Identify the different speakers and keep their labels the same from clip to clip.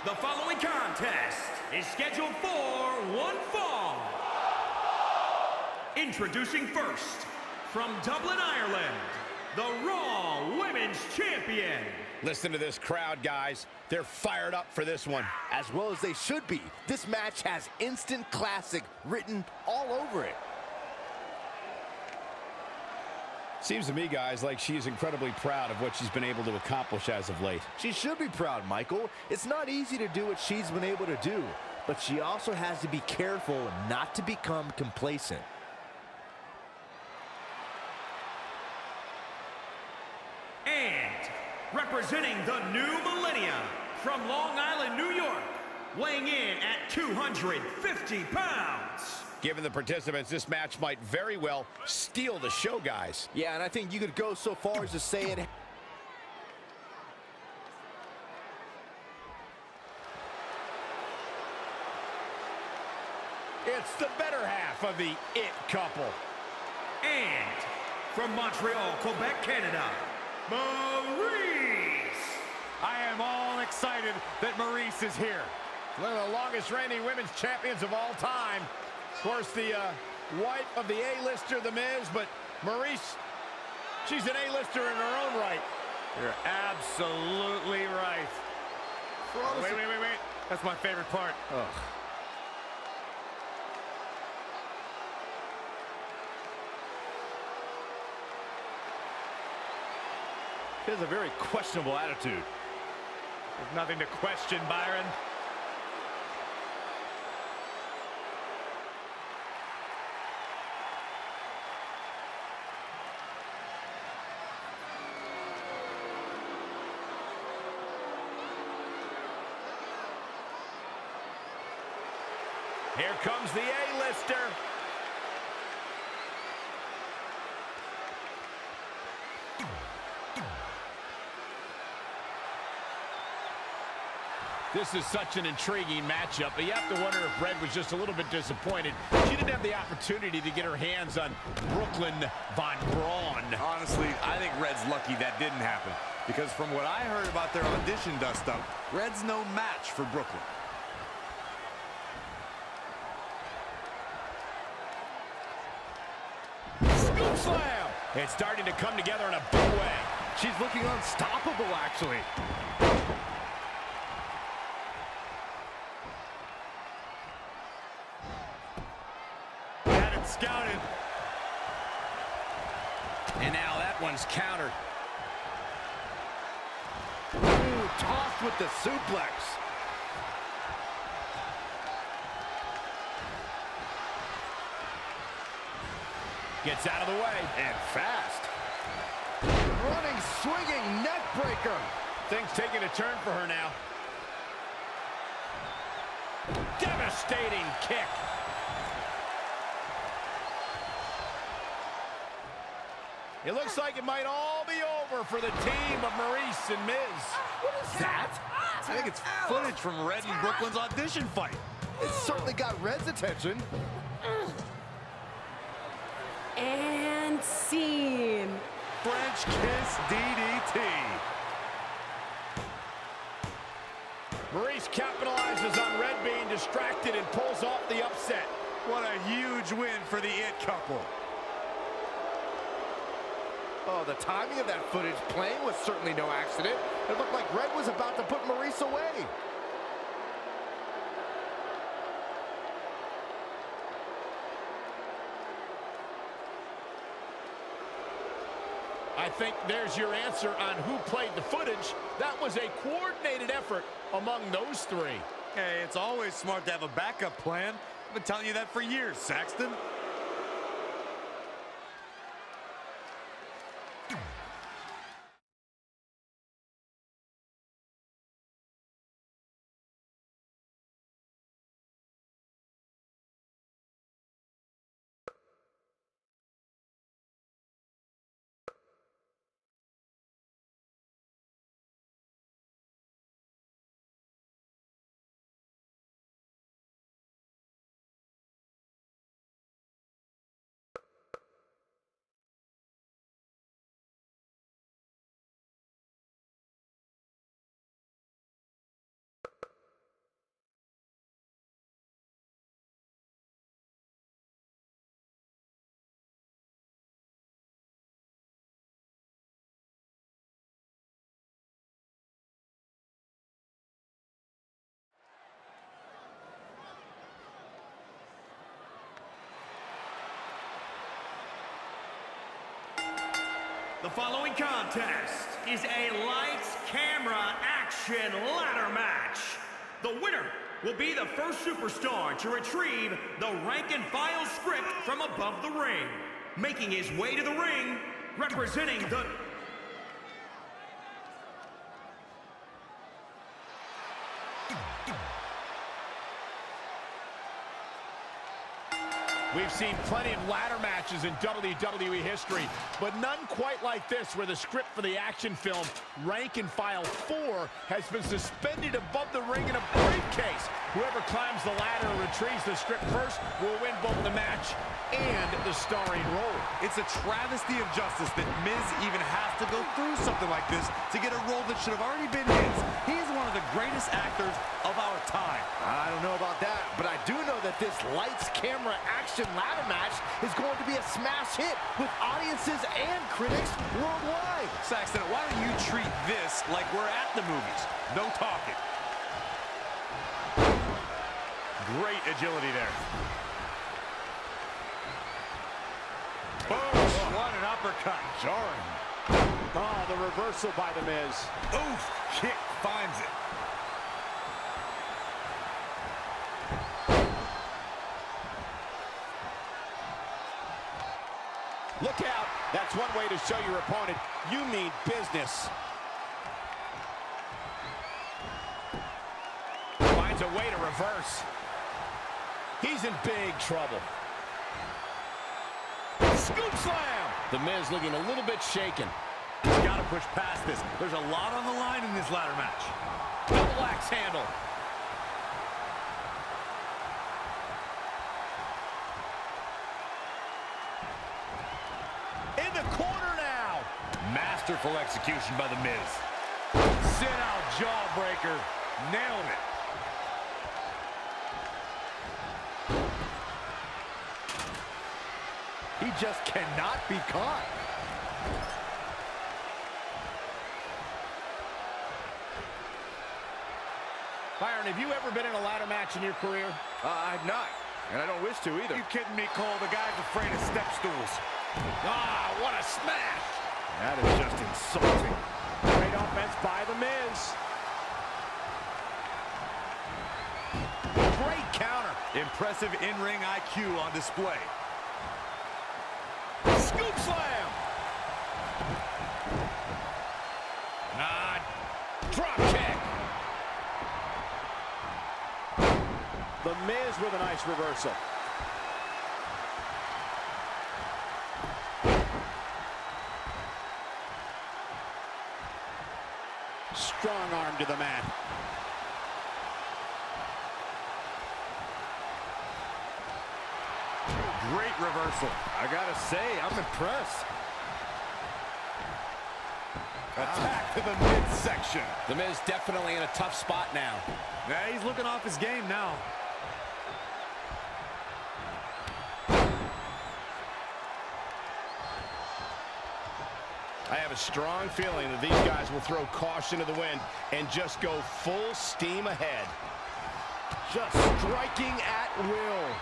Speaker 1: The following contest is scheduled for one fall. Introducing first, from Dublin, Ireland, the Raw Women's Champion.
Speaker 2: Listen to this crowd, guys. They're fired up for this one.
Speaker 3: As well as they should be. This match has instant classic written all over it.
Speaker 2: Seems to me, guys, like she's incredibly proud of what she's been able to accomplish as of late.
Speaker 3: She should be proud, Michael. It's not easy to do what she's been able to do, but she also has to be careful not to become complacent.
Speaker 1: And representing the new millennia from Long Island, New York, weighing in at 250 pounds.
Speaker 2: Given the participants, this match might very well steal the show, guys.
Speaker 3: Yeah, and I think you could go so far as to say it.
Speaker 2: It's the better half of the It couple.
Speaker 1: And from Montreal, Quebec, Canada, Maurice.
Speaker 4: I am all excited that Maurice is here.
Speaker 2: One of the longest reigning women's champions of all time. Of course, the wife of the A-lister, The Miz, but Maurice, she's an A-lister in her own right.
Speaker 4: You're absolutely right. Wait. That's my favorite part.
Speaker 3: Ugh.
Speaker 4: He has a very questionable attitude. There's nothing to question, Byron.
Speaker 2: Here comes the A-lister. This is such an intriguing matchup, but you have to wonder if Red was just a little bit disappointed. She didn't have the opportunity to get her hands on Brooklyn Von Braun.
Speaker 5: Honestly, I think Red's lucky that didn't happen. Because from what I heard about their audition dust-up, Red's no match for Brooklyn.
Speaker 2: Scoop slam! It's starting to come together in a big way.
Speaker 4: She's looking unstoppable, actually. Had it scouted.
Speaker 2: And now that one's countered.
Speaker 3: Ooh, tossed with the suplex.
Speaker 2: Gets out of the way.
Speaker 3: And fast. Running, swinging, neck breaker.
Speaker 2: Things taking a turn for her now. Devastating kick. It looks like it might all be over for the team of Maurice and Miz.
Speaker 3: What is that?
Speaker 5: I think it's footage from Red and Brooklyn's audition fight.
Speaker 3: It certainly got Red's attention.
Speaker 6: And scene.
Speaker 5: French kiss DDT.
Speaker 2: Maurice capitalizes on Red being distracted and pulls off the upset.
Speaker 5: What a huge win for the It couple.
Speaker 3: Oh, the timing of that footage playing was certainly no accident. It looked like Red was about to put Maurice away.
Speaker 2: I think there's your answer on who played the footage. That was a coordinated effort among those three.
Speaker 5: Hey, it's always smart to have a backup plan. I've been telling you that for years, Saxton.
Speaker 1: following contest is a lights, camera, action ladder match. The winner will be the first superstar to retrieve the rank and file script from above the ring. Making his way to the ring, representing the...
Speaker 2: We've seen plenty of ladder matches in WWE history, but none quite like this, where the script for the action film, Rank and File 4, has been suspended above the ring in a briefcase. Whoever climbs the ladder and retrieves the script first will win both the match and the starring role.
Speaker 5: It's a travesty of justice that Miz even has to go through something like this to get a role that should have already been his. He's one of the greatest actors of our time.
Speaker 3: I don't know about that, but I do know that this lights, camera, action ladder match is going to be a smash hit with audiences and critics worldwide.
Speaker 5: Saxton, why don't you treat this like we're at the movies? No talking.
Speaker 4: Great agility there.
Speaker 5: Boom! What an uppercut.
Speaker 2: Jarring. Oh, the reversal by The Miz.
Speaker 5: Oof! Kick finds it.
Speaker 2: Look out. That's one way to show your opponent you mean business. Finds a way to reverse. He's in big trouble. Scoop slam! The Miz looking a little bit shaken.
Speaker 5: He's got to push past this. There's a lot on the line in this ladder match.
Speaker 2: Double axe handle. In the corner now.
Speaker 5: Masterful execution by The Miz.
Speaker 2: Sit-out jawbreaker.
Speaker 5: Nailed it.
Speaker 3: He just cannot be caught.
Speaker 2: Byron, have you ever been in a ladder match in your career?
Speaker 3: I've not, and I don't wish to either.
Speaker 5: You kidding me, Cole? The guy's afraid of step stools.
Speaker 2: Ah, what a smash!
Speaker 3: That is just insulting.
Speaker 2: Great offense by The Miz. Great counter.
Speaker 5: Impressive in-ring IQ on display.
Speaker 2: Scoop slam. Drop kick. The Miz with a nice reversal. Strong arm to the mat.
Speaker 5: Great reversal.
Speaker 3: I gotta say, I'm impressed.
Speaker 5: Attack to the midsection.
Speaker 2: The Miz definitely in a tough spot now.
Speaker 5: Yeah, he's looking off his game now.
Speaker 2: I have a strong feeling that these guys will throw caution to the wind and just go full steam ahead. Just striking at will.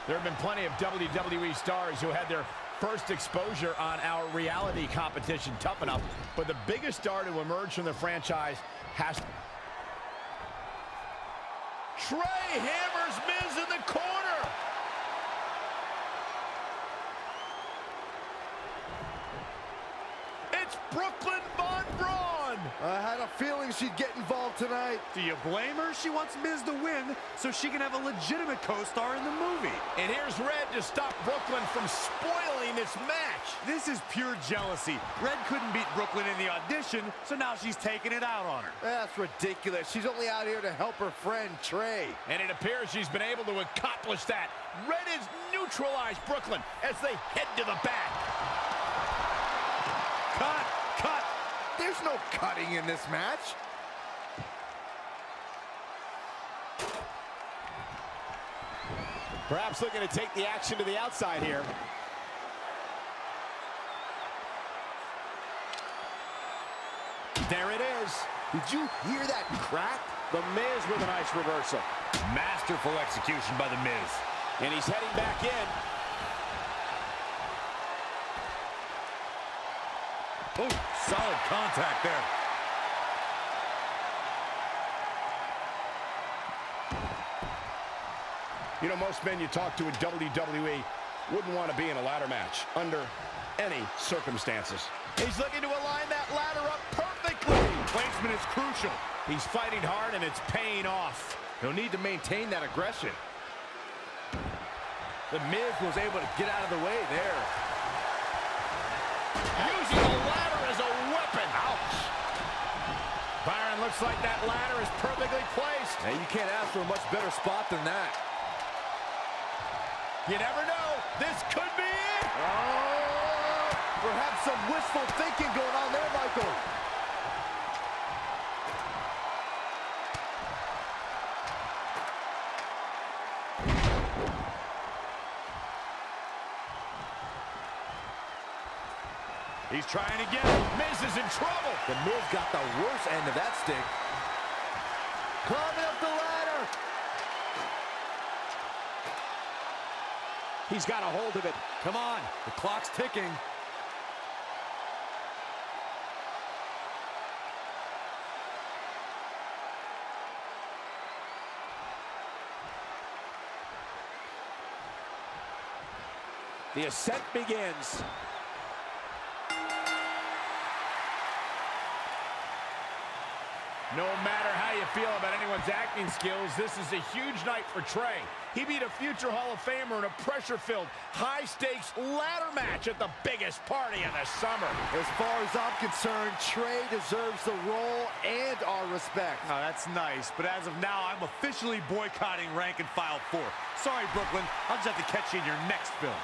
Speaker 2: There have been plenty of WWE stars who had their first exposure on our reality competition, Tough Enough, but the biggest star to emerge from the franchise has... Trey hammers Miz in the corner. It's Brooklyn Von Braun.
Speaker 3: I had a feeling she'd get involved tonight.
Speaker 5: Do you blame her? She wants Miz to win so she can have a legitimate co-star in the movie.
Speaker 2: And here's Red to stop Brooklyn from spoiling this match.
Speaker 5: This is pure jealousy. Red couldn't beat Brooklyn in the audition, so now she's taking it out on her.
Speaker 3: That's ridiculous. She's only out here to help her friend, Trey.
Speaker 2: And it appears she's been able to accomplish that. Red has neutralized Brooklyn as they head to the back.
Speaker 5: Cut! Cut!
Speaker 3: There's no cutting in this match.
Speaker 2: Perhaps looking to take the action to the outside here. There it is.
Speaker 3: Did you hear that crack?
Speaker 2: The Miz with a nice reversal.
Speaker 5: Masterful execution by The Miz.
Speaker 2: And he's heading back in.
Speaker 5: Oh, solid contact there.
Speaker 2: You know, most men you talk to in WWE wouldn't want to be in a ladder match under any circumstances.
Speaker 4: He's looking to align that ladder up perfectly. Placement is crucial. He's fighting hard, and it's paying off.
Speaker 3: He'll need to maintain that aggression. The Miz was able to get out of the way there.
Speaker 2: Using the ladder as a weapon. Ouch.
Speaker 4: Byron, looks like that ladder is perfectly placed.
Speaker 3: And you can't ask for a much better spot than that.
Speaker 4: You never know. This could be it.
Speaker 3: Oh, perhaps some wishful thinking going on there, Michael.
Speaker 4: He's trying to get it. Miz is in trouble.
Speaker 3: The Miz got the worst end of that stick. Climbing up the ladder.
Speaker 4: He's got a hold of it. Come on. The clock's ticking. The ascent begins. No matter how you feel about anyone's acting skills, this is a huge night for Trey. He beat a future Hall of Famer in a pressure-filled, high-stakes ladder match at the biggest party of the summer.
Speaker 3: As far as I'm concerned, Trey deserves the role and our respect.
Speaker 5: Oh, that's nice, but as of now, I'm officially boycotting Rank and File 4. Sorry, Brooklyn. I'll just have to catch you in your next film.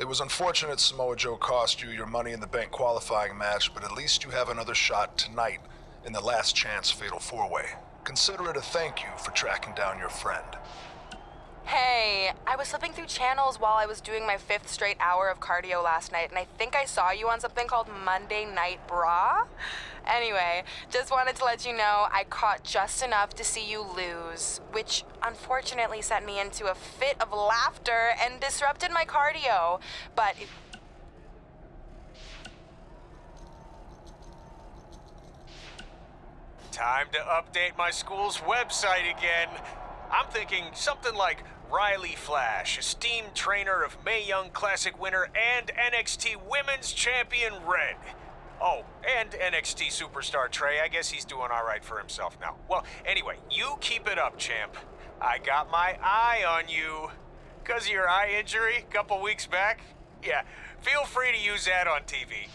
Speaker 7: It was unfortunate Samoa Joe cost you your Money in the Bank qualifying match, but at least you have another shot tonight in the last chance Fatal 4-Way. Consider it a thank you for tracking down your friend.
Speaker 8: Hey, I was flipping through channels while I was doing my 5th straight hour of cardio last night, and I think I saw you on something called Monday Night Bra. Anyway, just wanted to let you know I caught just enough to see you lose, which unfortunately sent me into a fit of laughter and disrupted my cardio. But
Speaker 9: time to update my school's website again. I'm thinking something like Riley Flash, esteemed trainer of Mae Young Classic winner and NXT Women's Champion Red. Oh, and NXT superstar Trey. I guess he's doing all right for himself now. Well, anyway, you keep it up, champ. I got my eye on you. 'Cause of your eye injury a couple weeks back? Yeah, feel free to use that on TV.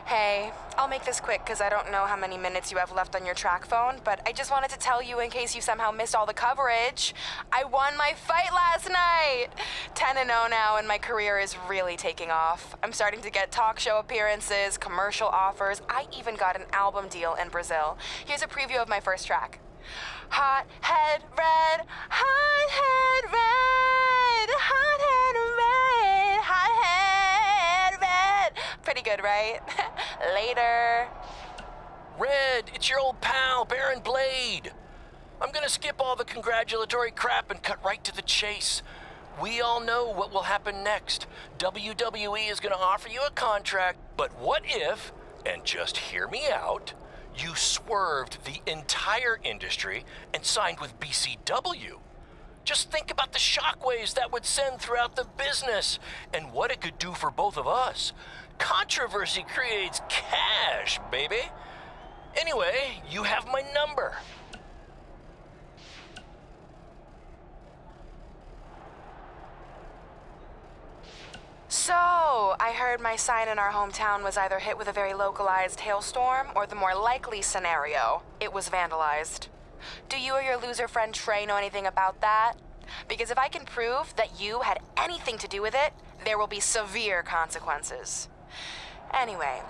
Speaker 8: hey, I'll make this quick because I don't know how many minutes you have left on your track phone, but I just wanted to tell you in case you somehow missed all the coverage. I won my fight last night! 10-0 now, and my career is really taking off. I'm starting to get talk show appearances, commercial offers. I even got an album deal in Brazil. Here's a preview of my first track. Hot head red, hot head red, hot head red, hot head red. Pretty good, right? Later.
Speaker 10: Red, it's your old pal, Baron Blade. I'm gonna skip all the congratulatory crap and cut right to the chase. We all know what will happen next. WWE is gonna offer you a contract, but what if, and just hear me out, you swerved the entire industry and signed with BCW? Just think about the shockwaves that would send throughout the business and what it could do for both of us. Controversy creates cash, baby. Anyway, you have my number.
Speaker 8: So, I heard my sign in our hometown was either hit with a very localized hailstorm or the more likely scenario, it was vandalized. Do you or your loser friend Trey know anything about that? Because if I can prove that you had anything to do with it, there will be severe consequences. Anyway,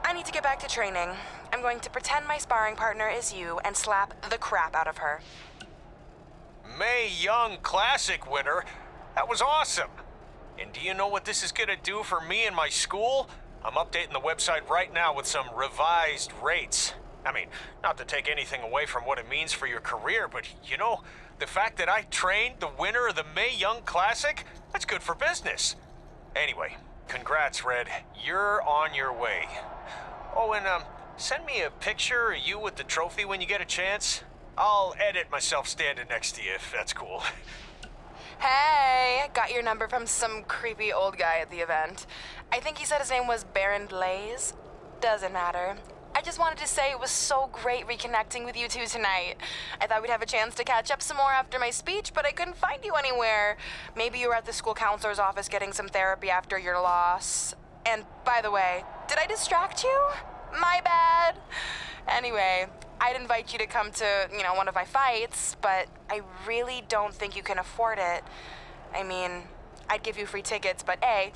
Speaker 8: I need to get back to training. I'm going to pretend my sparring partner is you and slap the crap out of her.
Speaker 9: Mae Young Classic winner? That was awesome. And do you know what this is gonna do for me and my school? I'm updating the website right now with some revised rates. I mean, not to take anything away from what it means for your career, but you know, the fact that I trained the winner of the Mae Young Classic, that's good for business. Anyway, congrats, Red. You're on your way. Oh, and send me a picture of you with the trophy when you get a chance. I'll edit myself standing next to you if that's cool.
Speaker 8: Hey, got your number from some creepy old guy at the event. I think he said his name was Baron Blaze. Doesn't matter. I just wanted to say it was so great reconnecting with you two tonight. I thought we'd have a chance to catch up some more after my speech, but I couldn't find you anywhere. Maybe you were at the school counselor's office getting some therapy after your loss. And by the way, did I distract you? My bad. Anyway, I'd invite you to come to, one of my fights, but I really don't think you can afford it. I mean, I'd give you free tickets, but A,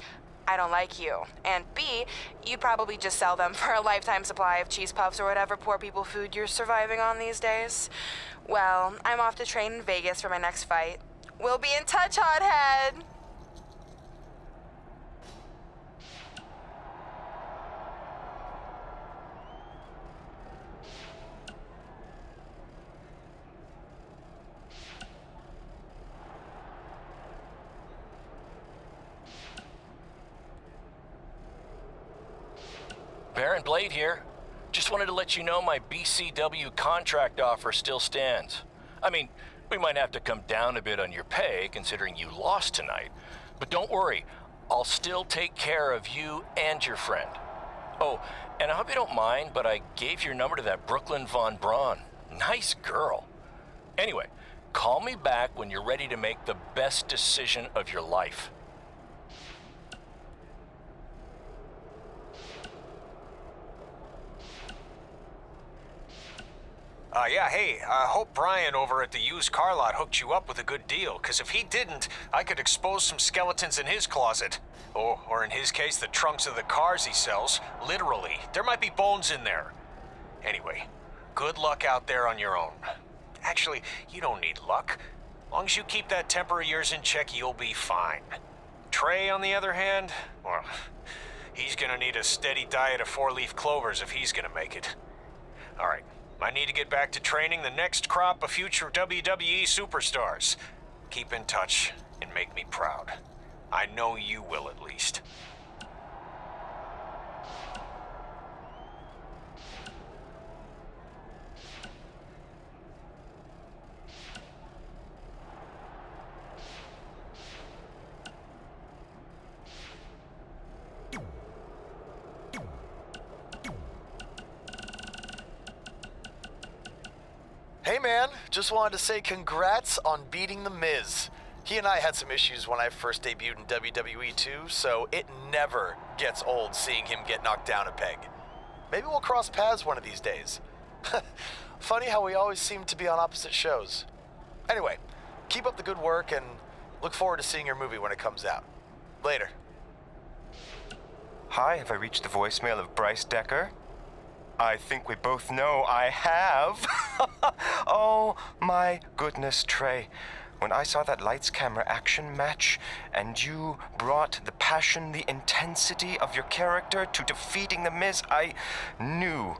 Speaker 8: I don't like you, and B, you'd probably just sell them for a lifetime supply of cheese puffs or whatever poor people food you're surviving on these days. Well, I'm off to train in Vegas for my next fight. We'll be in touch, hothead!
Speaker 10: Baron Blade here. Just wanted to let you know my BCW contract offer still stands. I mean, we might have to come down a bit on your pay considering you lost tonight. But don't worry, I'll still take care of you and your friend. Oh, and I hope you don't mind, but I gave your number to that Brooklyn Von Braun. Nice girl. Anyway, call me back when you're ready to make the best decision of your life.
Speaker 9: Yeah, hey, I hope Brian over at the used car lot hooked you up with a good deal, because if he didn't, I could expose some skeletons in his closet. Or in his case, the trunks of the cars he sells. Literally. There might be bones in there. Anyway, good luck out there on your own. Actually, you don't need luck. As long as you keep that temper of yours in check, you'll be fine. Trey, on the other hand, well, he's gonna need a steady diet of 4-leaf clovers if he's gonna make it. All right. I need to get back to training the next crop of future WWE superstars. Keep in touch and make me proud. I know you will, at least.
Speaker 3: Hey man, just wanted to say congrats on beating The Miz. He and I had some issues when I first debuted in WWE too, so it never gets old seeing him get knocked down a peg. Maybe we'll cross paths one of these days. Funny how we always seem to be on opposite shows. Anyway, keep up the good work and look forward to seeing your movie when it comes out. Later.
Speaker 11: Hi, have I reached the voicemail of Bryce Decker? I think we both know I have. Oh, my goodness, Trey. When I saw that lights, camera, action match, and you brought the passion, the intensity of your character to defeating The Miz, I knew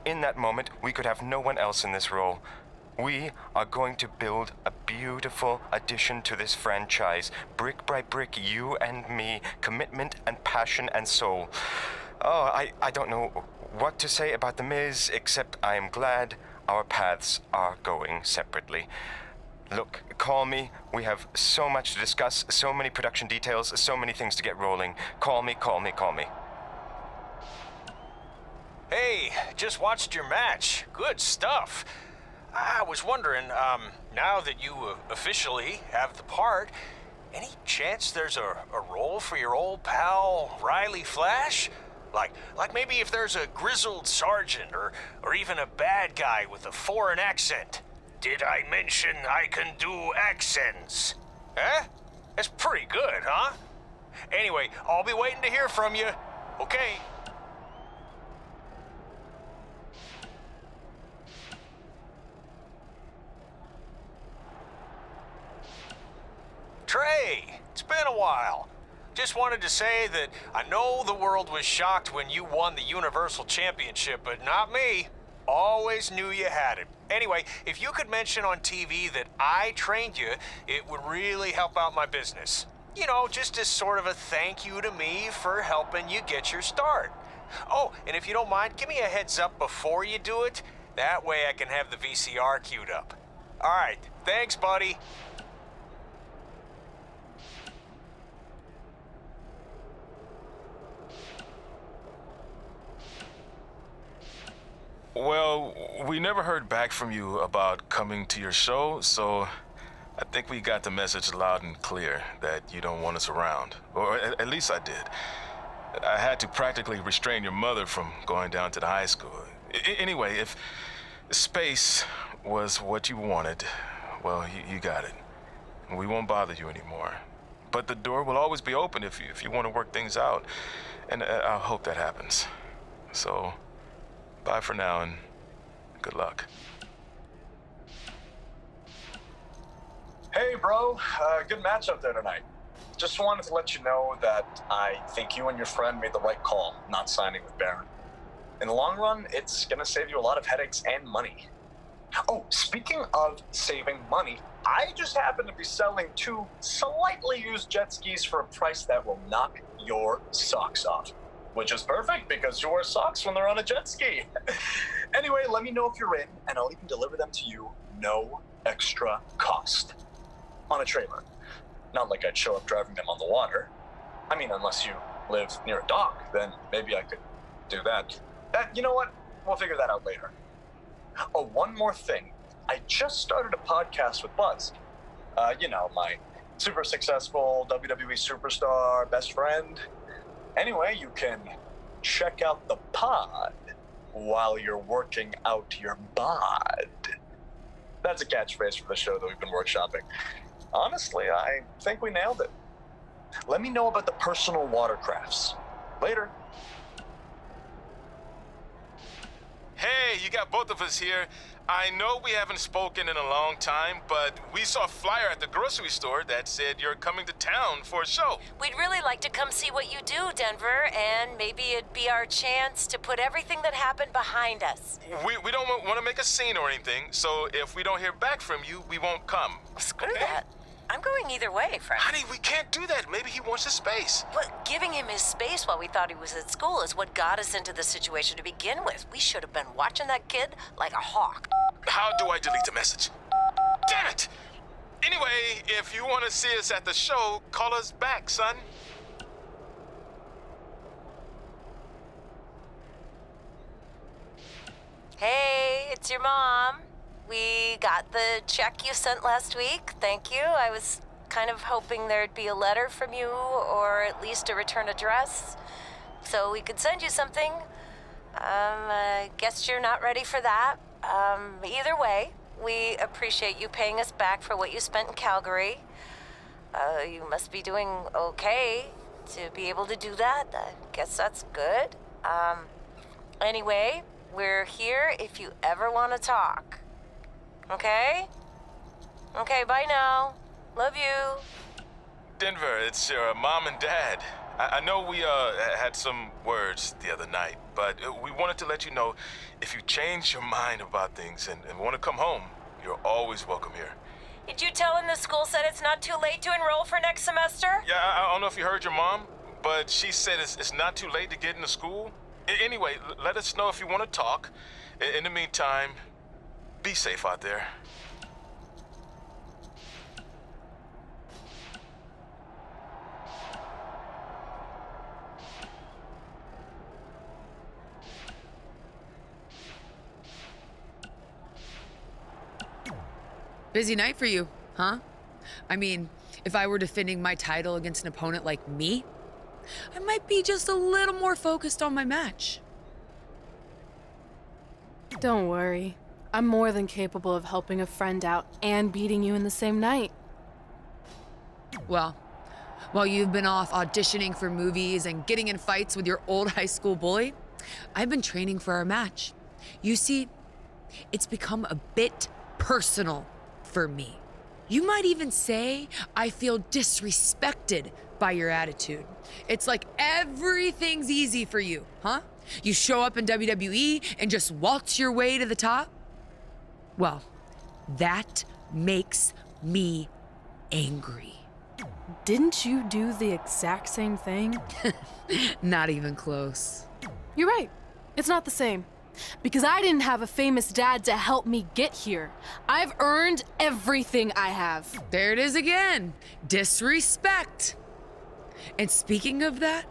Speaker 11: in that moment we could have no one else in this role. We are going to build a beautiful addition to this franchise. Brick by brick, you and me, commitment and passion and soul. Oh, I don't know what to say about The Miz, except I am glad our paths are going separately. Look, call me. We have so much to discuss, so many production details, so many things to get rolling. Call me, call me, call me.
Speaker 9: Hey, just watched your match. Good stuff. I was wondering, now that you officially have the part, any chance there's a role for your old pal, Riley Flash? Like maybe if there's a grizzled sergeant or even a bad guy with a foreign accent. Did I mention I can do accents? Huh? That's pretty good, huh? Anyway, I'll be waiting to hear from you. Okay. Trey, it's been a while. Just wanted to say that I know the world was shocked when you won the Universal Championship, but not me. Always knew you had it. Anyway, if you could mention on TV that I trained you, it would really help out my business. You know, just as sort of a thank you to me for helping you get your start. Oh, and if you don't mind, give me a heads up before you do it. That way I can have the VCR queued up. All right, thanks, buddy.
Speaker 12: Well, we never heard back from you about coming to your show, so I think we got the message loud and clear that you don't want us around. Or at least I did. I had to practically restrain your mother from going down to the high school. Anyway, if space was what you wanted, well, you got it. We won't bother you anymore. But the door will always be open if you want to work things out. And I hope that happens. So, bye for now and good luck.
Speaker 13: Hey, bro. Good match up there tonight. Just wanted to let you know that I think you and your friend made the right call not signing with Baron. In the long run, it's gonna save you a lot of headaches and money. Oh, speaking of saving money, I just happen to be selling 2 slightly used jet skis for a price that will knock your socks off. Which is perfect because you wear socks when they're on a jet ski. Anyway, let me know if you're in, and I'll even deliver them to you, no extra cost. On a trailer. Not like I'd show up driving them on the water. I mean, unless you live near a dock, then maybe I could do that. You know what? We'll figure that out later. Oh, one more thing. I just started a podcast with Buzz. You know, my super successful WWE superstar best friend. Anyway, you can check out the pod while you're working out your bod. That's a catchphrase for the show that we've been workshopping. Honestly, I think we nailed it. Let me know about the personal watercrafts. Later.
Speaker 12: Hey, you got both of us here. I know we haven't spoken in a long time, but we saw a flyer at the grocery store that said you're coming to town for a show.
Speaker 14: We'd really like to come see what you do, Denver, and maybe it'd be our chance to put everything that happened behind us.
Speaker 12: We don't want to make a scene or anything, so if we don't hear back from you, we won't come.
Speaker 14: Screw that. I'm going either way, Frank.
Speaker 12: Honey, we can't do that. Maybe he wants his space.
Speaker 14: But giving him his space while we thought he was at school is what got us into the situation to begin with. We should have been watching that kid like a hawk.
Speaker 12: How do I delete the message? Damn it! Anyway, if you want to see us at the show, call us back, son.
Speaker 14: Hey, it's your mom. We got the check you sent last week. Thank you. I was kind of hoping there'd be a letter from you, or at least a return address, so we could send you something. I guess you're not ready for that. Either way, we appreciate you paying us back for what you spent in Calgary. You must be doing okay to be able to do that. I guess that's good. Anyway, we're here if you ever want to talk. Okay? Okay, bye now. Love you.
Speaker 12: Denver, it's your mom and dad. I know we had some words the other night, but we wanted to let you know if you change your mind about things and want to come home, you're always welcome here.
Speaker 14: Did you tell him the school said it's not too late to enroll for next semester?
Speaker 12: Yeah, I don't know if you heard your mom, but she said it's not too late to get into school. Anyway, let us know if you want to talk. In the meantime, be safe out there.
Speaker 15: Busy night for you, huh? I mean, if I were defending my title against an opponent like me, I might be just a little more focused on my match.
Speaker 6: Don't worry. I'm more than capable of helping a friend out and beating you in the same night.
Speaker 15: Well, while you've been off auditioning for movies and getting in fights with your old high school bully, I've been training for our match. You see, it's become a bit personal for me. You might even say I feel disrespected by your attitude. It's like everything's easy for you, huh? You show up in WWE and just waltz your way to the top? Well, that makes me angry.
Speaker 6: Didn't you do the exact same thing?
Speaker 15: Not even close.
Speaker 6: You're right. It's not the same. Because I didn't have a famous dad to help me get here. I've earned everything I have.
Speaker 15: There it is again. Disrespect. And speaking of that,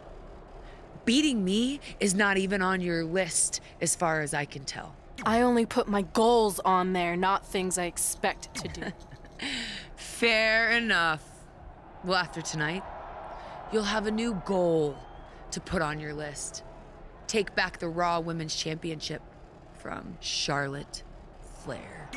Speaker 15: beating me is not even on your list as far as I can tell.
Speaker 6: I only put my goals on there, not things I expect to do.
Speaker 15: Fair enough. Well, after tonight, you'll have a new goal to put on your list. Take back the Raw Women's Championship from Charlotte Flair.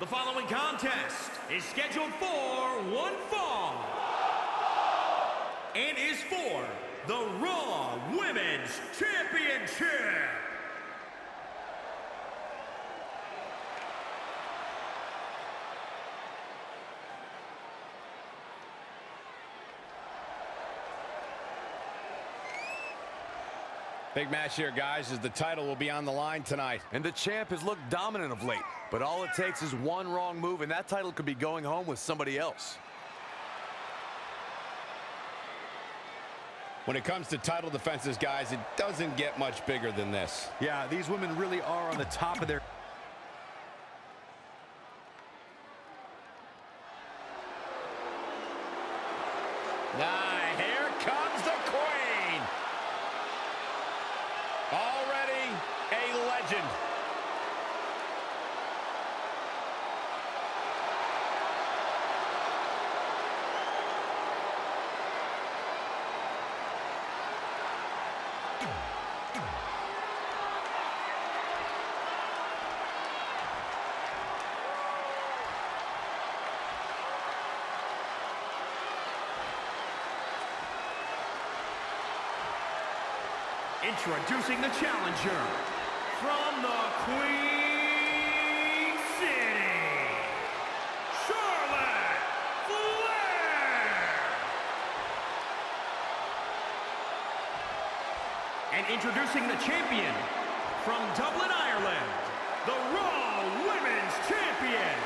Speaker 1: The following contest is scheduled for one fall and is for the Raw Women's Championship.
Speaker 4: Big match here, guys, as the title will be on the line tonight.
Speaker 5: And the champ has looked dominant of late, but all it takes is one wrong move, and that title could be going home with somebody else.
Speaker 4: When it comes to title defenses, guys, it doesn't get much bigger than this.
Speaker 5: Yeah, these women really are on the top of their...
Speaker 4: Now, here comes the Queen. Already a legend.
Speaker 1: Introducing the challenger from the Queen City, Charlotte Flair. And introducing the champion from Dublin, Ireland, the Raw Women's Champion.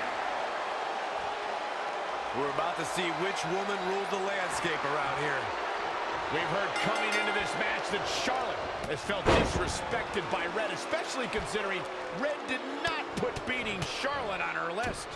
Speaker 5: We're about to see which woman rules the landscape around here.
Speaker 4: We've heard coming into this match that Charlotte has felt disrespected by Red, especially considering Red did not put beating Charlotte on her list.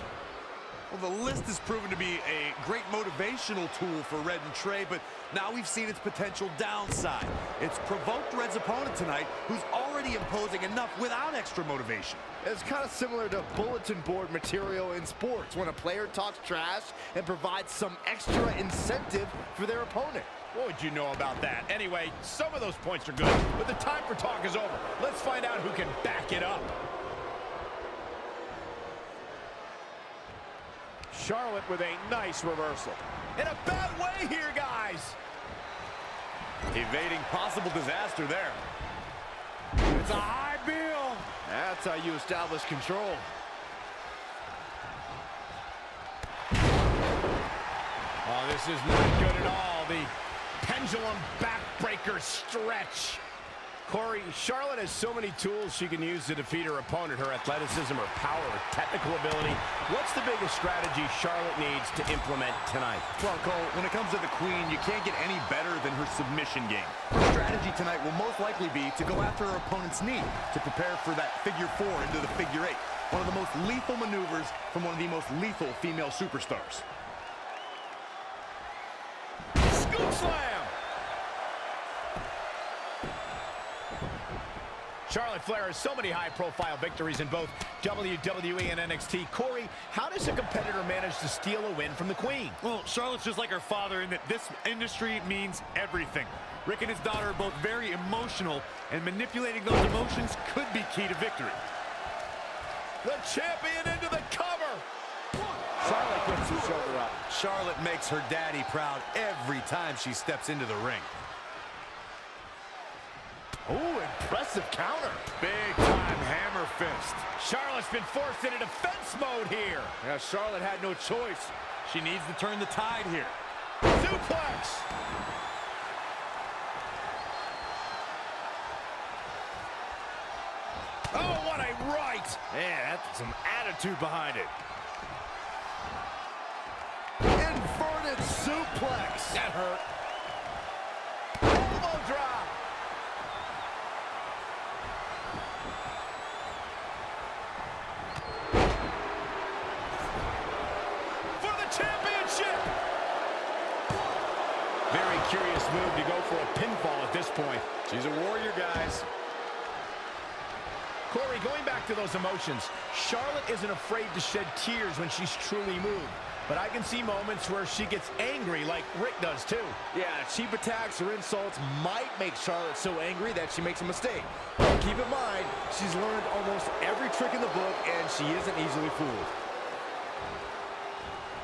Speaker 5: Well, the list has proven to be a great motivational tool for Red and Trey, but now we've seen its potential downside. It's provoked Red's opponent tonight, who's already imposing enough without extra motivation.
Speaker 2: It's kind of similar to bulletin board material in sports, when a player talks trash and provides some extra incentive for their opponent.
Speaker 4: What would you know about that? Anyway, some of those points are good, but the time for talk is over. Let's find out who can back it up. Charlotte with a nice reversal. In a bad way here, guys.
Speaker 5: Evading possible disaster there.
Speaker 2: It's a high bill. That's how you establish control.
Speaker 4: Oh, this is not good at all. The pendulum backbreaker stretch. Corey, Charlotte has so many tools she can use to defeat her opponent. Her athleticism, her power, her technical ability. What's the biggest strategy Charlotte needs to implement tonight?
Speaker 5: Well, Cole, when it comes to the Queen, you can't get any better than her submission game. Her strategy tonight will most likely be to go after her opponent's knee to prepare for that figure 4 into the figure 8. One of the most lethal maneuvers from one of the most lethal female superstars.
Speaker 4: Scoop slam! Charlotte Flair has so many high-profile victories in both WWE and NXT. Corey, how does a competitor manage to steal a win from the Queen?
Speaker 5: Well, Charlotte's just like her father in that this industry means everything. Rick and his daughter are both very emotional, and manipulating those emotions could be key to victory.
Speaker 4: The champion into the cover!
Speaker 2: Charlotte gets her shoulder up.
Speaker 5: Charlotte makes her daddy proud every time she steps into the ring.
Speaker 2: Ooh, impressive counter.
Speaker 5: Big time hammer fist.
Speaker 4: Charlotte's been forced into defense mode here.
Speaker 2: Yeah, Charlotte had no choice.
Speaker 5: She needs to turn the tide here.
Speaker 4: Suplex! Oh, what a right!
Speaker 2: Man, that's some attitude behind it. Inverted suplex.
Speaker 4: That hurt. Elbow drop. For the championship! Very curious move to go for a pinfall at this point.
Speaker 5: She's a warrior, guys.
Speaker 4: Corey, going back to those emotions, Charlotte isn't afraid to shed tears when she's truly moved. But I can see moments where she gets angry like Rick does too.
Speaker 2: Yeah, cheap attacks or insults might make Charlotte so angry that she makes a mistake. But keep in mind, she's learned almost every trick in the book, and she isn't easily fooled.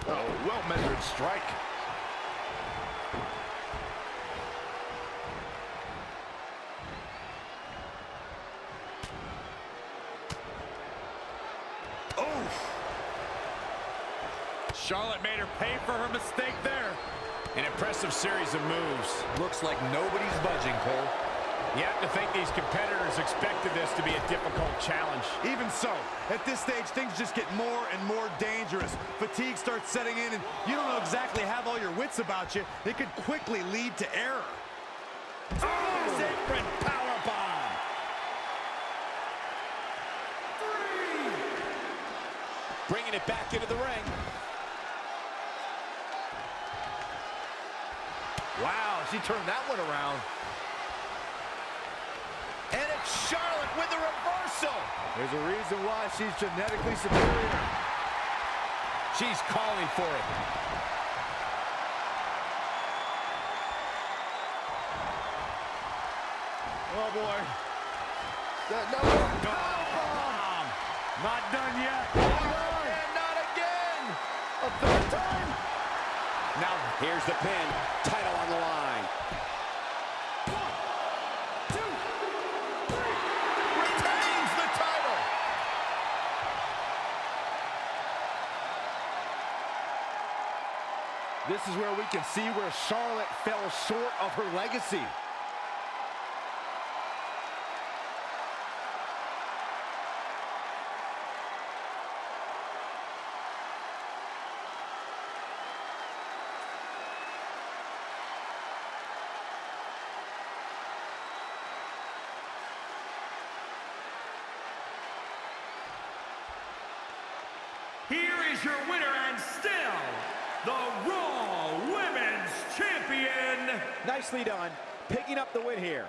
Speaker 2: Oh, well-measured strike.
Speaker 5: Charlotte made her pay for her mistake there.
Speaker 4: An impressive series of moves.
Speaker 5: Looks like nobody's budging, Cole.
Speaker 4: You have to think these competitors expected this to be a difficult challenge.
Speaker 5: Even so, at this stage, things just get more and more dangerous. Fatigue starts setting in, and you don't know exactly have all your wits about you. It could quickly lead to error.
Speaker 4: Apron powerbomb. 3. Bringing it back into the ring.
Speaker 2: Wow, she turned that one around.
Speaker 4: And it's Charlotte with the reversal.
Speaker 2: There's a reason why she's genetically superior.
Speaker 4: She's calling for it.
Speaker 2: Oh, boy. No.
Speaker 4: Not done yet.
Speaker 2: And not again. A third time.
Speaker 4: Now, here's the pin. Title on the line.
Speaker 2: 1, 2, 3. Retains the title.
Speaker 5: This is where we can see where Charlotte fell short of her legacy.
Speaker 1: Here is your winner and still the Raw Women's Champion.
Speaker 2: Nicely done, picking up the win here.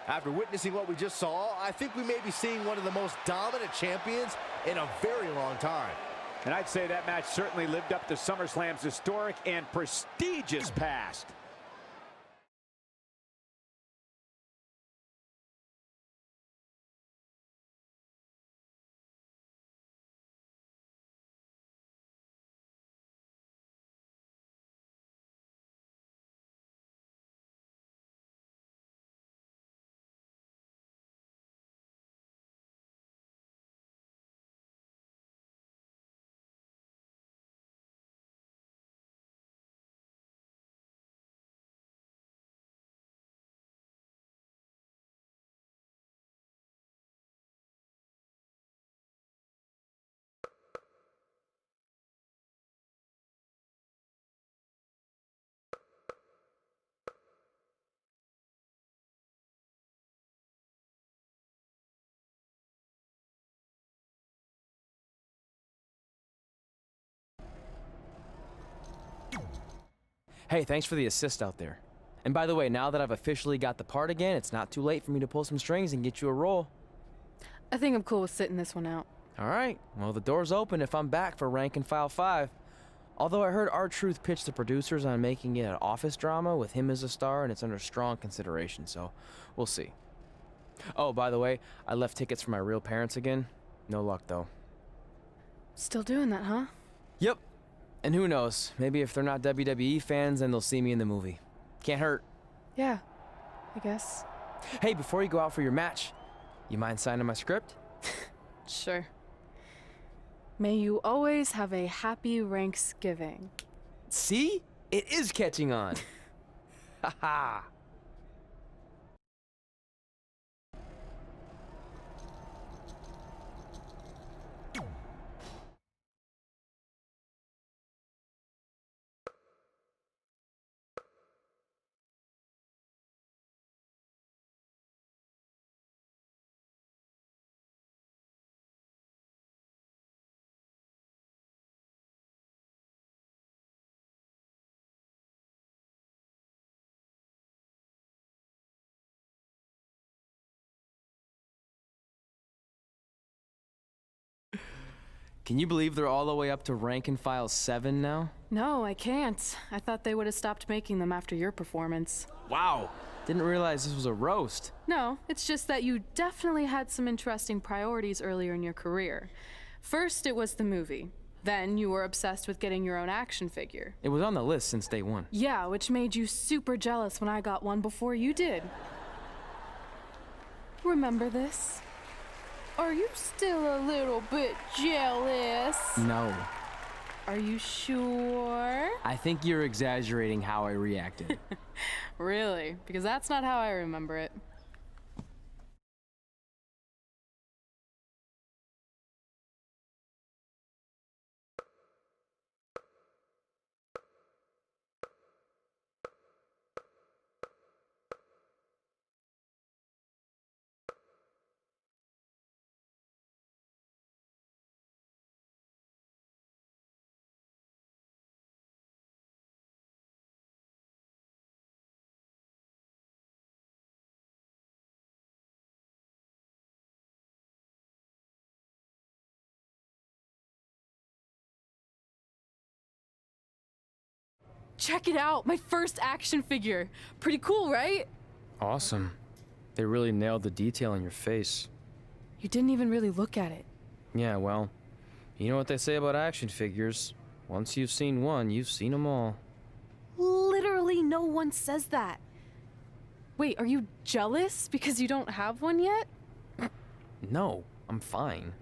Speaker 2: After witnessing what we just saw, I think we may be seeing one of the most dominant champions in a very long time.
Speaker 4: And I'd say that match certainly lived up to SummerSlam's historic and prestigious past.
Speaker 16: Hey, thanks for the assist out there. And by the way, now that I've officially got the part again, it's not too late for me to pull some strings and get you a role.
Speaker 6: I think I'm cool with sitting this one out.
Speaker 16: All right, well, the door's open if I'm back for Rank and File 5. Although I heard R-Truth pitch the producers on making it an office drama with him as a star, and it's under strong consideration, so we'll see. Oh, by the way, I left tickets for my real parents again. No luck, though.
Speaker 6: Still doing that, huh?
Speaker 16: Yep. And who knows, maybe if they're not WWE fans, then they'll see me in the movie. Can't hurt.
Speaker 6: Yeah, I guess.
Speaker 16: Hey, before you go out for your match, you mind signing my script?
Speaker 6: Sure. May you always have a happy Ranksgiving.
Speaker 16: See? It is catching on. Haha. Can you believe they're all the way up to Rank and File 7 now?
Speaker 6: No, I can't. I thought they would have stopped making them after your performance.
Speaker 16: Wow. Didn't realize this was a roast.
Speaker 6: No, it's just that you definitely had some interesting priorities earlier in your career. First, it was the movie. Then you were obsessed with getting your own action figure.
Speaker 16: It was on the list since day one.
Speaker 6: Yeah, which made you super jealous when I got one before you did. Remember this? Are you still a little bit jealous?
Speaker 16: No.
Speaker 6: Are you sure?
Speaker 16: I think you're exaggerating how I reacted.
Speaker 6: Really? Because that's not how I remember it. check it out, my first action figure. Pretty cool, right?
Speaker 16: Awesome. They really nailed the detail on your face.
Speaker 6: You didn't even really look at it.
Speaker 16: Yeah, well, you know what they say about action figures. Once you've seen one, you've seen them all.
Speaker 6: Literally no one says that. Wait, are you jealous because you don't have one yet?
Speaker 16: No, I'm fine.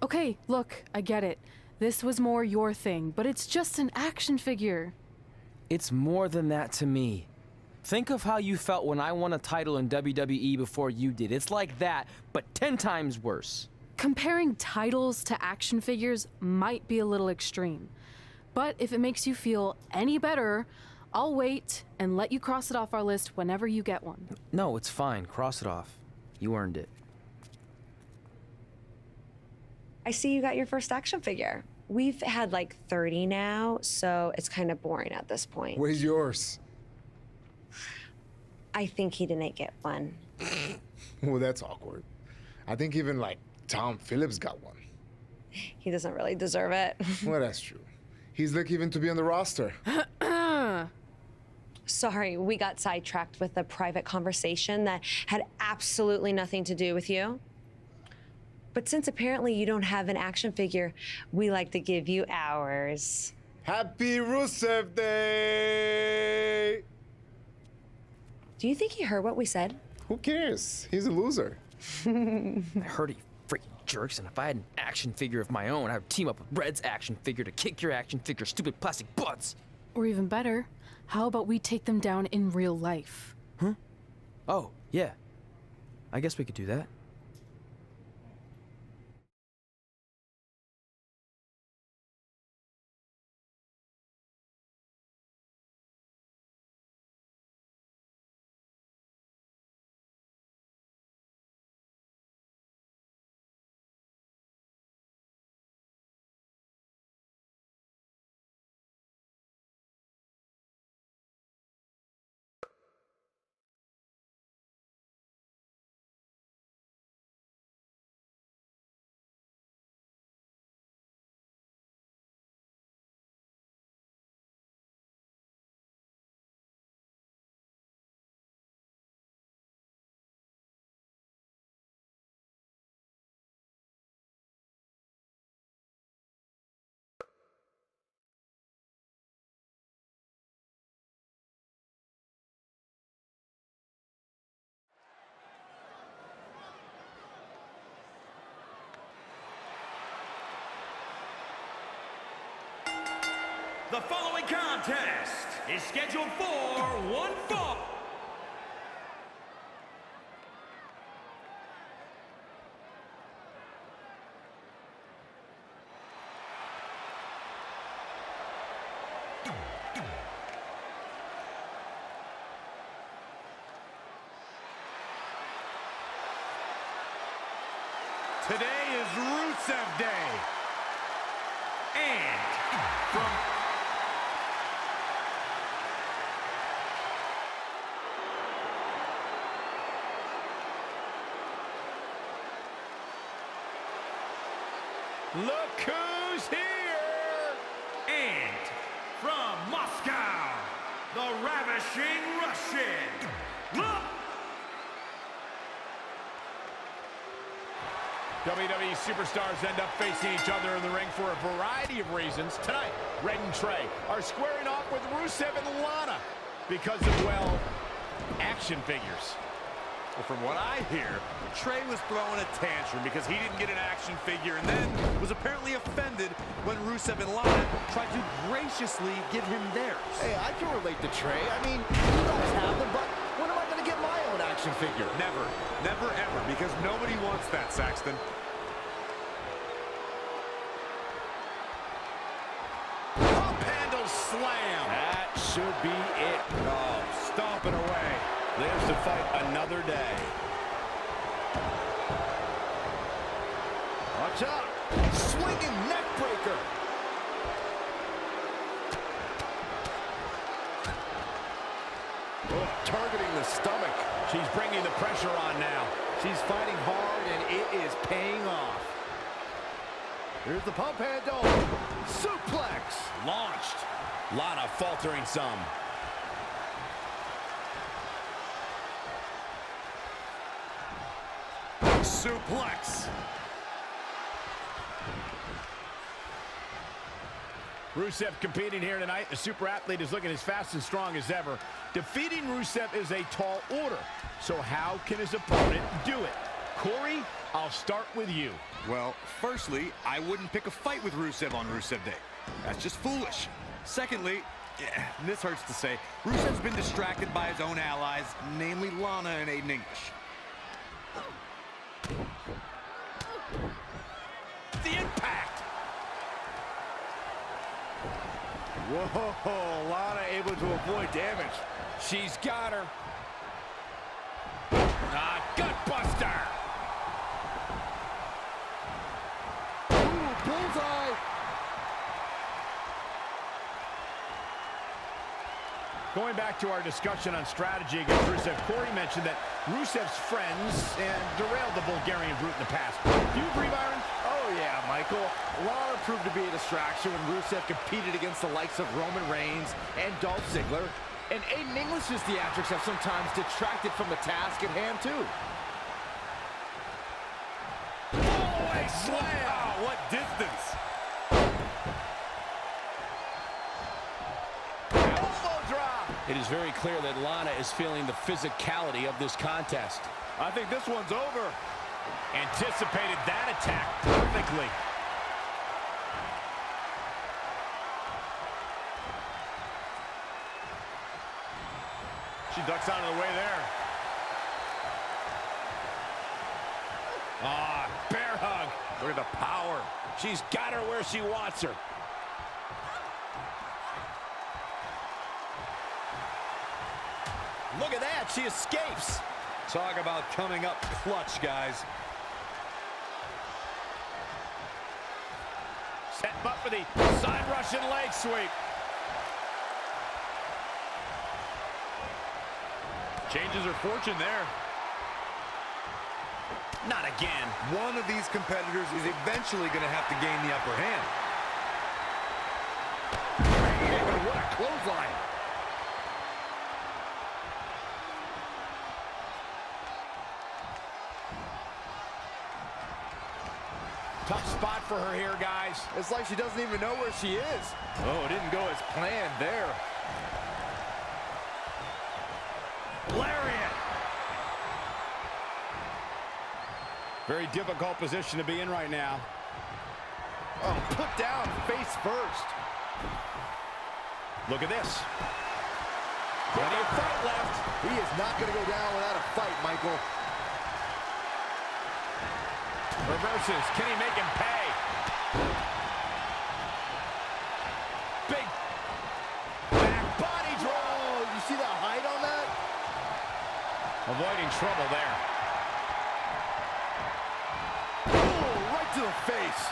Speaker 6: Okay, look, I get it. This was more your thing, but it's just an action figure.
Speaker 16: It's more than that to me. Think of how you felt when I won a title in WWE before you did. It's like that, but 10 times worse.
Speaker 6: Comparing titles to action figures might be a little extreme. But if it makes you feel any better, I'll wait and let you cross it off our list whenever you get one.
Speaker 16: No, it's fine. Cross it off. You earned it.
Speaker 17: I see you got your first action figure. We've had like 30 now, so it's kind of boring at this point.
Speaker 18: Where's yours?
Speaker 17: I think he didn't get one.
Speaker 18: Well, that's awkward. I think even like Tom Phillips got one.
Speaker 17: He doesn't really deserve it.
Speaker 18: Well, that's true. He's lucky even to be on the roster.
Speaker 17: Sorry, we got sidetracked with a private conversation that had absolutely nothing to do with you. But since apparently you don't have an action figure, we like to give you ours.
Speaker 18: Happy Rusev Day!
Speaker 17: Do you think he heard what we said?
Speaker 18: Who cares? He's a loser.
Speaker 16: I heard he freaking jerks, and if I had an action figure of my own, I would team up with Red's action figure to kick your action figure stupid plastic butts.
Speaker 6: Or even better, how about we take them down in real life?
Speaker 16: Huh? Oh, yeah. I guess we could do that.
Speaker 1: The following contest is scheduled for one fall.
Speaker 4: Today is Rusev Day.
Speaker 1: And from
Speaker 4: Look who's here!
Speaker 1: And from Moscow, the ravishing Russian. Look!
Speaker 4: WWE superstars end up facing each other in the ring for a variety of reasons. Tonight, Red and Trey are squaring off with Rusev and Lana because of, well, action figures.
Speaker 5: Well, from what I hear, Trey was throwing a tantrum because he didn't get an action figure and then was apparently offended when Rusev and Lana tried to graciously give him theirs.
Speaker 19: Hey, I can relate to Trey. I mean, you guys have them, but when am I going to get my own action figure?
Speaker 5: Never. Never, ever, because nobody wants that, Saxton.
Speaker 4: Pump handle slam. That should be it. Oh, stomp it away. Lives to fight another day.
Speaker 19: Watch out. Swinging neck breaker. Oh, targeting the stomach.
Speaker 4: She's bringing the pressure on now.
Speaker 19: She's fighting hard, and it is paying off. Here's the pump handle. Suplex.
Speaker 4: Launched. Lana faltering some. Suplex. Rusev competing here tonight. The super athlete is looking as fast and strong as ever. Defeating Rusev is a tall order. So how can his opponent do it? Corey, I'll start with you.
Speaker 5: Well, firstly, I wouldn't pick a fight with Rusev on Rusev Day. That's just foolish. Secondly, and this hurts to say, Rusev's been distracted by his own allies, namely Lana and Aiden English.
Speaker 4: The impact.
Speaker 19: Whoa, Lana able to avoid damage.
Speaker 4: She's got her. Gutbuster.
Speaker 19: Ooh, bullseye.
Speaker 4: Going back to our discussion on strategy against Rusev, Corey mentioned that Rusev's friends and derailed the Bulgarian Brute in the past. Do you agree, Byron?
Speaker 19: Oh, yeah, Michael. Lana proved to be a distraction when Rusev competed against the likes of Roman Reigns and Dolph Ziggler. And Aiden English's theatrics have sometimes detracted from the task at hand, too.
Speaker 4: Fallaway slam!
Speaker 5: Wow, what distance!
Speaker 4: Elbow drop! It is very clear that Lana is feeling the physicality of this contest.
Speaker 19: I think this one's over.
Speaker 4: Anticipated that attack perfectly.
Speaker 19: She ducks out of the way there.
Speaker 4: Bear hug.
Speaker 19: Look at the power.
Speaker 4: She's got her where she wants her. Look at that, she escapes.
Speaker 5: Talk about coming up clutch, guys.
Speaker 4: Setting up for the side Russian leg sweep.
Speaker 19: Changes her fortune there.
Speaker 4: Not again.
Speaker 5: One of these competitors is eventually going to have to gain the upper hand.
Speaker 19: Man, what a clothesline.
Speaker 4: Tough spot for her here, guys.
Speaker 19: It's like she doesn't even know where she is. Oh, it didn't go as planned there.
Speaker 4: Lariat. Very difficult position to be in right now.
Speaker 19: Oh, put down face first.
Speaker 4: Look at this. Plenty of fight left.
Speaker 19: He is not going to go down without a fight, Michael.
Speaker 4: Reverses. Can he make him pay? Big back body drop.
Speaker 19: You see that height on that?
Speaker 4: Avoiding trouble there.
Speaker 19: Oh, right to the face.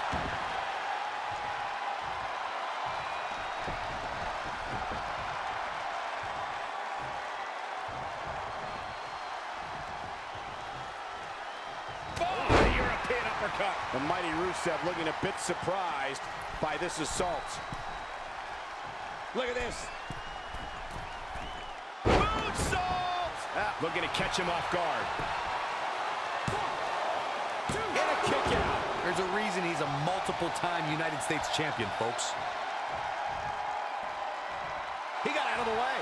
Speaker 4: The mighty Rusev looking a bit surprised by this assault. Look at this. Moonsault! Looking to catch him off guard. And a kick out.
Speaker 5: There's a reason he's a multiple-time United States champion, folks.
Speaker 4: He got out of the way.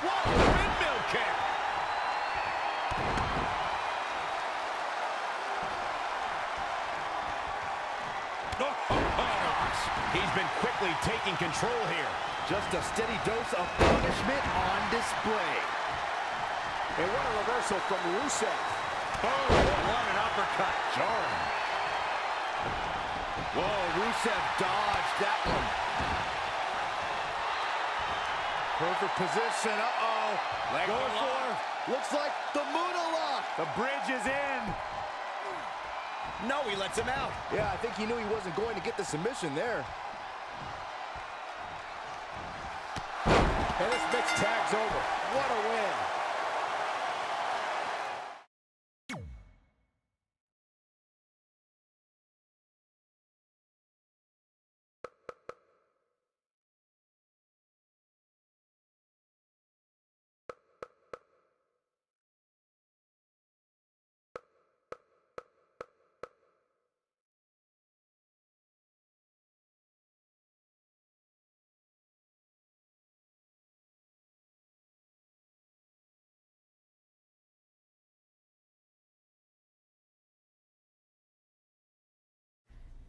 Speaker 4: What a windmill kick. He's been quickly taking control here.
Speaker 19: Just a steady dose of punishment on display.
Speaker 4: And what a reversal from Rusev.
Speaker 19: Oh, what an uppercut. Jarring. Whoa, Rusev dodged that one. Perfect position. Uh-oh. Going for, looks like the Moonalock. The bridge is in.
Speaker 4: No, he lets him out.
Speaker 19: Yeah, I think he knew he wasn't going to get the submission there. And this mixed tag's over. What a win.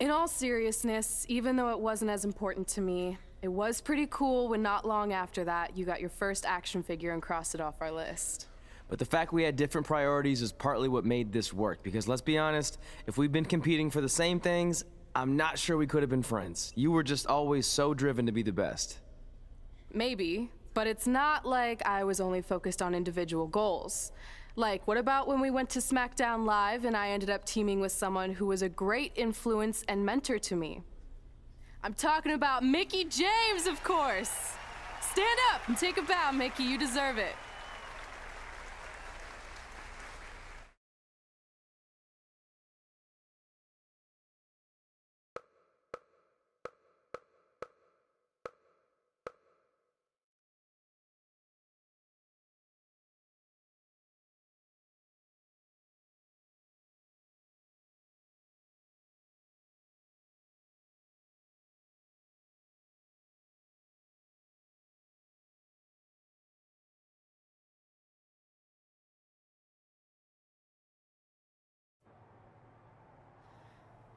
Speaker 6: In all seriousness, even though it wasn't as important to me, it was pretty cool when not long after that, you got your first action figure and crossed it off our list.
Speaker 16: But the fact we had different priorities is partly what made this work, because let's be honest, if we'd been competing for the same things, I'm not sure we could have been friends. You were just always so driven to be the best.
Speaker 6: Maybe, but it's not like I was only focused on individual goals. Like, what about when we went to SmackDown Live and I ended up teaming with someone who was a great influence and mentor to me? I'm talking about Mickie James, of course! Stand up and take a bow, Mickie, you deserve it.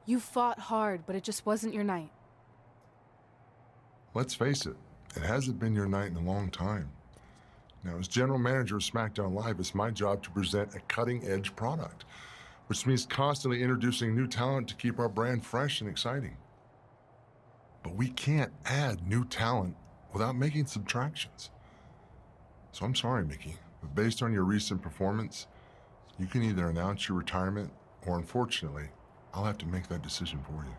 Speaker 6: You fought hard, but it just wasn't your night.
Speaker 20: Let's face it, it hasn't been your night in a long time. Now, as general manager of SmackDown Live, it's my job to present a cutting-edge product, which means constantly introducing new talent to keep our brand fresh and exciting. But we can't add new talent without making subtractions. So I'm sorry, Mickie, but based on your recent performance, you can either announce your retirement or, unfortunately, I'll have to make that decision for you.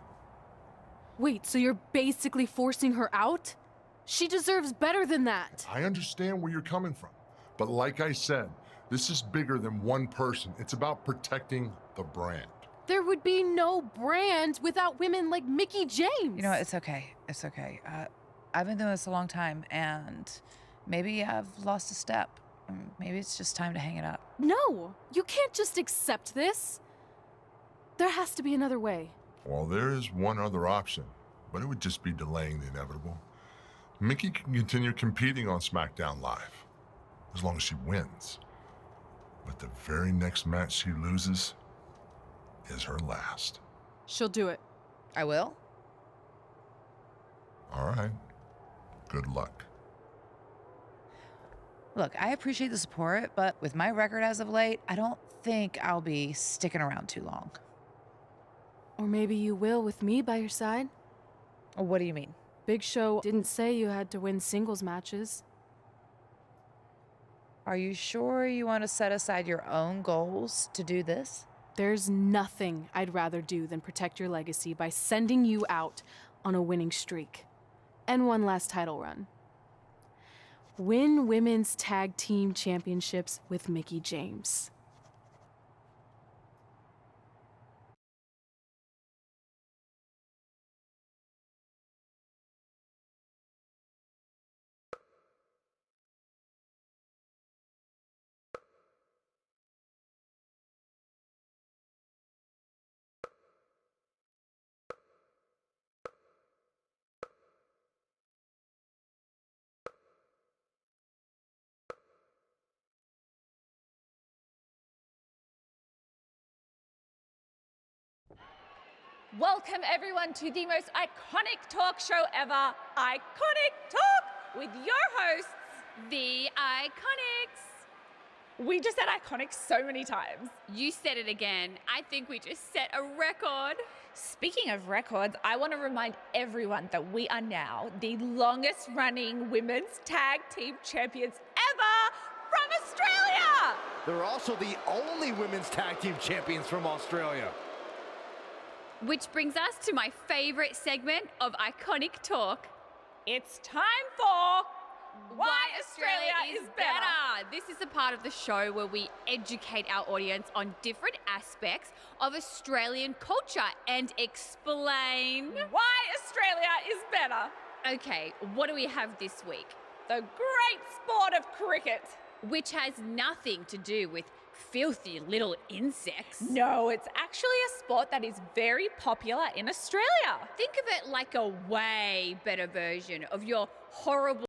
Speaker 6: Wait, so you're basically forcing her out? She deserves better than that.
Speaker 20: I understand where you're coming from, but like I said, this is bigger than one person. It's about protecting the brand.
Speaker 6: There would be no brand without women like Mickie James.
Speaker 21: You know what? It's okay. It's okay. I've been doing this a long time, and maybe I've lost a step. Maybe it's just time to hang it up.
Speaker 6: No, you can't just accept this. There has to be another way.
Speaker 20: Well, there is one other option, but it would just be delaying the inevitable. Mickie can continue competing on SmackDown Live, as long as she wins. But the very next match she loses is her last.
Speaker 6: She'll do it.
Speaker 21: I will?
Speaker 20: All right. Good luck.
Speaker 21: Look, I appreciate the support, but with my record as of late, I don't think I'll be sticking around too long.
Speaker 6: Or maybe you will with me by your side.
Speaker 21: What do you mean?
Speaker 6: Big Show didn't say you had to win singles matches.
Speaker 21: Are you sure you want to set aside your own goals to do this?
Speaker 6: There's nothing I'd rather do than protect your legacy by sending you out on a winning streak. And one last title run. Win women's tag team championships with Mickie James.
Speaker 22: Welcome everyone to the most iconic talk show ever, Iconic Talk, with your hosts, the Iconics. We just said iconic so many times.
Speaker 23: You said it again. I think we just set a record.
Speaker 22: Speaking of records, I want to remind everyone that we are now the longest running women's tag team champions ever from Australia.
Speaker 19: They're also the only women's tag team champions from Australia.
Speaker 23: Which brings us to my favorite segment of Iconic Talk.
Speaker 22: It's time for Why Australia is Better.
Speaker 23: This is a part of the show where we educate our audience on different aspects of Australian culture and explain
Speaker 22: why Australia is better.
Speaker 23: Okay, what do we have this week?
Speaker 22: The great sport of cricket.
Speaker 23: Which has nothing to do with filthy little insects.
Speaker 22: No, it's actually a sport that is very popular in Australia.
Speaker 23: Think of it like a way better version of your horrible